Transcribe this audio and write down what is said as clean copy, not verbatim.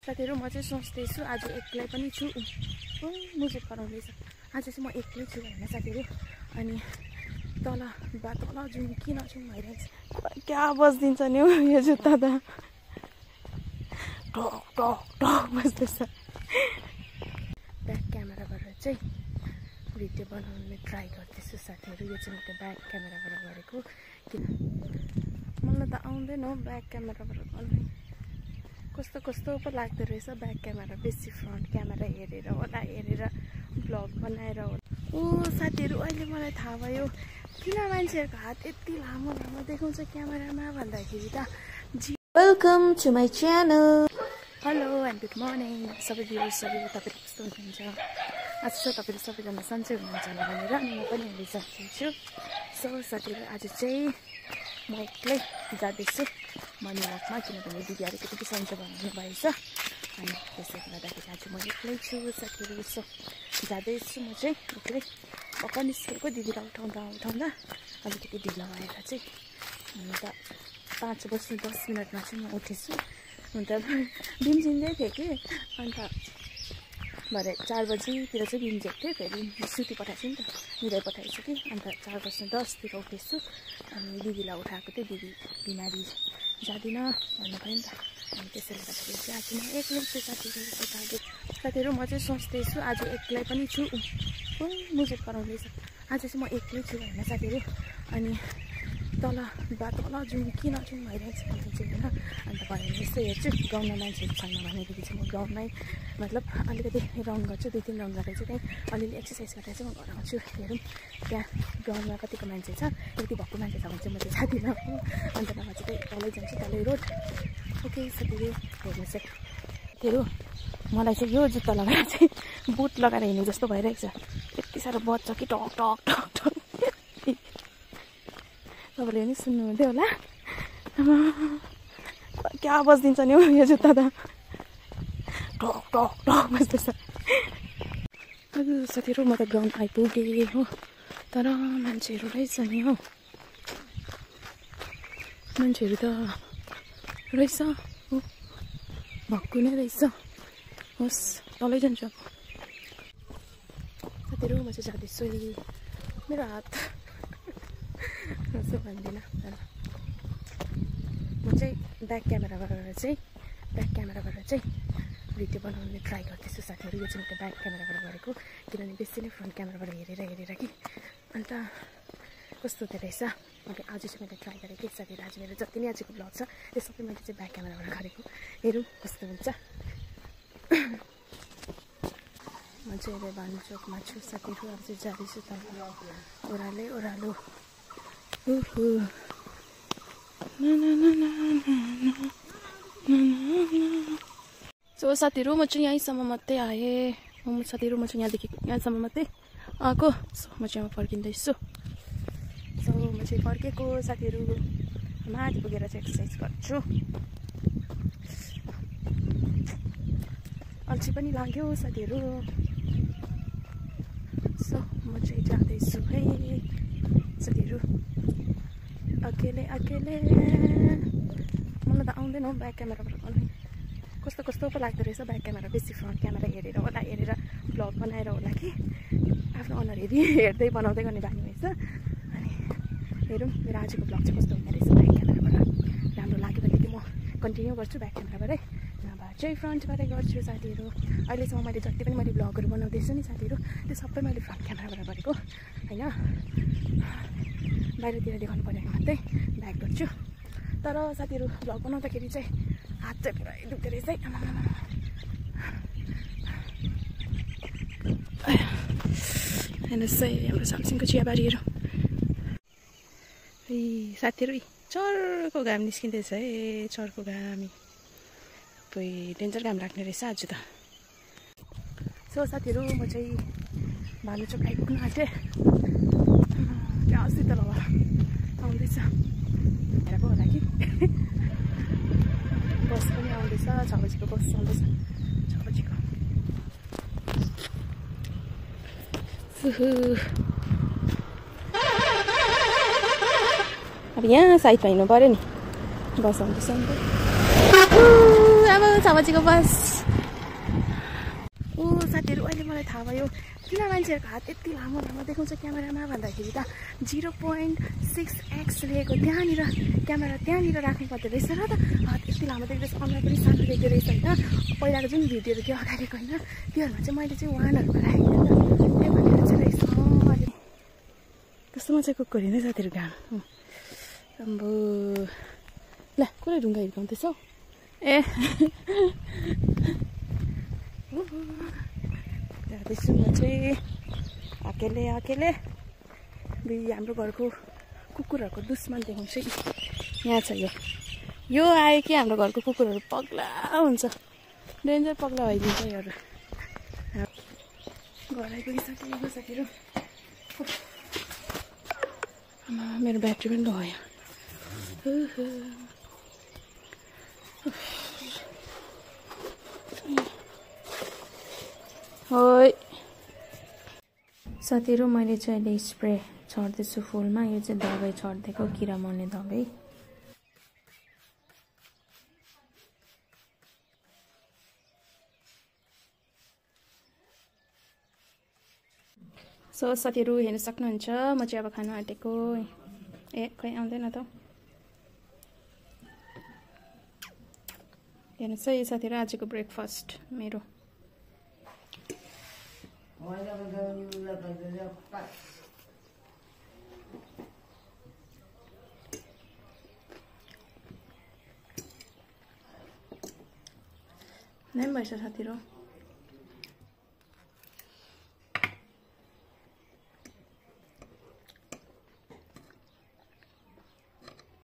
साथीहरु म चाहिँ सोच्दैछु आज एक्लै पनि छु म्युजिक कराउँदैछ आज चाहिँ म एक्लै छु हैन साथीहरु अनि तल जुन किन छु भइरहेछ क्या बस्दिन्छ नि हो यो जुत्ता त टक टक टक बस्दैछ ब्याक क्यामेराबाट चाहिँ भिडियो बनाउने ट्राई गर्दैछु साथीहरु यो चाहिँ म ब्याक क्यामेराबाट गरेको किन मलाई त आउँदैन ब्याक क्यामेराबाट गर्ने कस्तो कस्तो पो लाग्दो रहेछ ब्याक क्यामेरा बेसी फ्रन्ट क्यामेरा हेरेर होला हेरेर ब्लग बनाएर होला ओ साथीहरु अहिले मलाई थाहा भयो किन मान्छेहरुको हात यति लामो लामो देखाउँछ क्यामेरामा भन्दाखेरि त welcome to my channel hello and good morning सबै भ्युअर्सहरु तपाईहरु कस्तो हुनुहुन्छ आज चाहिँ तपाईहरु सबैजना सन्चै हुनुहुन्छ भनेर अनि म पनि अहिले सन्चै छु सो साथीहरु आज चाहिँ म एक्लै जाँदैछु मर्निङ वकमा किनभने दिदी अलिकति सन्चै भन्नु भएछ अनि त्यसैले गर्दाखेरि आज म एक्लै छु साथीहरु सो जाँदैछु म चाहिँ एक्लै भर्खर निस्केको दिदीलाई उठाउँदा अलिकति ढिलो भएर चाहिँ अन्त 5 बज्नु 10 मिनटमा चाहिँ म उठेछु अन्त बिन्जिँदै थिएँ कि अन्त भरे 4 बजीतिर चाहिँ बिन्जेको थिएँ फेरि सुती पठाएछु नि त मिलाइ पठाएछु कि अन्त 4 बज्नु 10तिर उठेछु अनि दिदीलाई उठाएको थिएँ दिदी बिमारी जाँदिनँ भन्नुभयो नि त अनि त्यसैले गर्दाखेरि चाहिँ आज म एक्लै छु साथीहरु म चाहिँ सोच्दैछु आज एक्लै पनि छु म्युजिक कराउँदैछ आज चाहिँ म एक्लै छु हैन साथीहरु अनि तल जुन किन जुन भइरहेछ चाहिँ होइन अन्त भयो यस्तो हेर्छु गाउँमा मान्छेहरू छैन भनेदेखि चाहिँ म गाउँमै मतलब अलिकति राउन्ड गर्छु 2-3 राउन्ड गरेर चाहिँ त्यहीँ अलिअलि एक्सर्साइज गरेर चाहिँ म घर आउँछु हेरौँ त्यहाँ गाउँमा कतिको मान्छे छ यति भएको मान्छे छ भने चाहिँ म चाहिँ जाँदिनँ अन्त नभए चाहिँ तलै जान्छु तलै रोड ओके साथीहरु हेर्नुहोस् है साथीहरु मलाई चाहिँ यो जुत्ता लगाएर चाहिँ बुट लगाएर हिँड्ने जस्तो भइरहेको छ यति साह्रो बज्छ कि टक टक टक टक तपाईँले नि सुन्नुहुँदै होला क्या बस्दिन्छ नि हो यो जुत्ता त टक टक टक बस्दैछ साथीहरु म त ग्राउन्ड आइपुगेँ हो तर मान्छेहरू रहेछ नि हो मान्छेहरू त रहेछ हो भक्कु नै रहेछ होस् तलै जान्छु साथीहरु म चाहिँ जाँदैछु मेरो हात यसो भन्दिनँ म चाहिँ ब्याक क्यामेराबाट चाहिँ भिडियो बनाउने ट्राई गर्दैछु साथीहरु यो चाहिँ म ब्याक क्यामेराबाट गरेको किनभने बेसी नै फ्रन्ट क्यामेराबाट हेरेर कि अन्त कस्तो हुँदो रहेछ अनि आज चाहिँ मैले ट्राई गरेको कि साथीहरु आज मेरो जति नै आजको ब्लग छ त्यो सबै मैले चाहिँ ब्याक क्यामेराबाट गरेको हेरौँ कस्तो हुन्छ म चाहिँ अहिले भानुचोकमा छु साथीहरु अब चाहिँ जाँदैछु त ओह्रालो सो साथीहरु म चाहिँ यहीँसम्म मात्रै आएँ साथीहरु म चाहिँ यहाँसम्म मात्रै आएको सो म चाहिँ फर्किँदैछु सो म चाहिँ फर्केको साथीहरु माथि पुगेर चाहिँ एक्सर्साइज गर्छु अल्छी पनि लाग्यो साथीहरु सो म चाहिँ जाँदैछु है साथीहरु अकेले मलाई त आउँदैन हो ब्याक क्यामेराबाट गर्ने कस्तो कस्तो पो लाग्दो रहेछ ब्याक क्यामेरा बेसी फ्रन्ट क्यामेरा हेरेर होला हेरेर ब्लग बनाएर होला कि आफ्नो अनुहार हेर्दै बनाउँदै गर्ने बानी भएछ अनि हेरौँ मेरो आजको ब्लग चाहिँ कस्तो हुने रहेछ ब्याक क्यामेराबाट राम्रो लाग्यो भनेदेखि म कन्टिन्यू गर्छु ब्याक क्यामेराबाटै नभए चाहिँ फ्रन्टबाटै गर्छु साथीहरु अहिलेसम्म मैले जति पनि मैले ब्लगहरू बनाउँदैछु नि साथीहरु त्यो सबै मैले फ्रन्ट क्यामेराबाट गरेको हैन बाहिरतिर देखाउनु पर्यो भने मात्रै ब्याक गर्छु तर साथीहरु भ्लग बनाउँदाखेरि चाहिँ हात चाहिँ पुरै दुख्दो रहेछ है हेर्नुहोस् है हाम्रो सामसिङको चियाबारीहरू साथीहरु चर्को घाम निस्किँदैछ है चर्को घामी कोही डेन्जर घाम लाग्ने रहेछ आज त सो साथीहरु म चाहिँ भानुचोक आइपुग्न आँटेँ क्या शीतल हावा आउँदैछ हेरेको होला कि बस पनि आउँदैछ 6 बजीको बस आउँदैछ 6 बजीको अब यहाँ साइडमा हिँड्नु पर्यो नि बस आउँदैछ अब 6 बजेको बस। ओ साथीहरू, अहिले मलाई थाहा भयो किन मान्छेहरूको हात यति लामो लामो देखाउँछ क्यामेरामा भन्दाखेरि त 0.6x लिएको त्यहाँनिर क्यामेरा त्यहाँनिर राख्नु पर्दो रहेछ र त हात यति लामो देख्दैछ। अनुहार पनि सानो देख्दो रहेछ होइन। पहिलाको जुन भिडियोहरू त्यो अगाडिको होइन त्योहरूमा चाहिँ मैले चाहिँ 1हरूमा राखेको नि त त्यो भनेर चाहिँ रहेछ। अहिले कस्तो मजाको कुकुर हिँड्दै साथीहरू घाम अम्बो। ल कसले ढुङ्गा हिर्काउँदैछ हौ ए जाँदैछु म चाहिँ अकेले अकेले। हाम्रो घरको कुकुरहरूको दुश्मन देखाउँछु यहाँ छ। यो आयो कि हाम्रो घरको कुकुरहरू पगला हुन्छ, डेन्जर पगला भइदिन्छ योहरू। घर आइपुगिसकेको साथीहरू। मेरो ब्याट्री पनि गयो। होय साथीहरू, मैले चाहिँ अहिले स्प्रे छर्दैछु फुलमा। यो चाहिँ दबाई छरिदिएको, किरा मर्ने दबाई। सो साथीहरू हेर्न सक्नुहुन्छ म चाहिँ अब खानु आँटेको। ए खै आउँदैन त। हेर्नुहोस् है साथीहरू, आजको ब्रेकफास्ट मेरो। नै भएछ साथीहरू।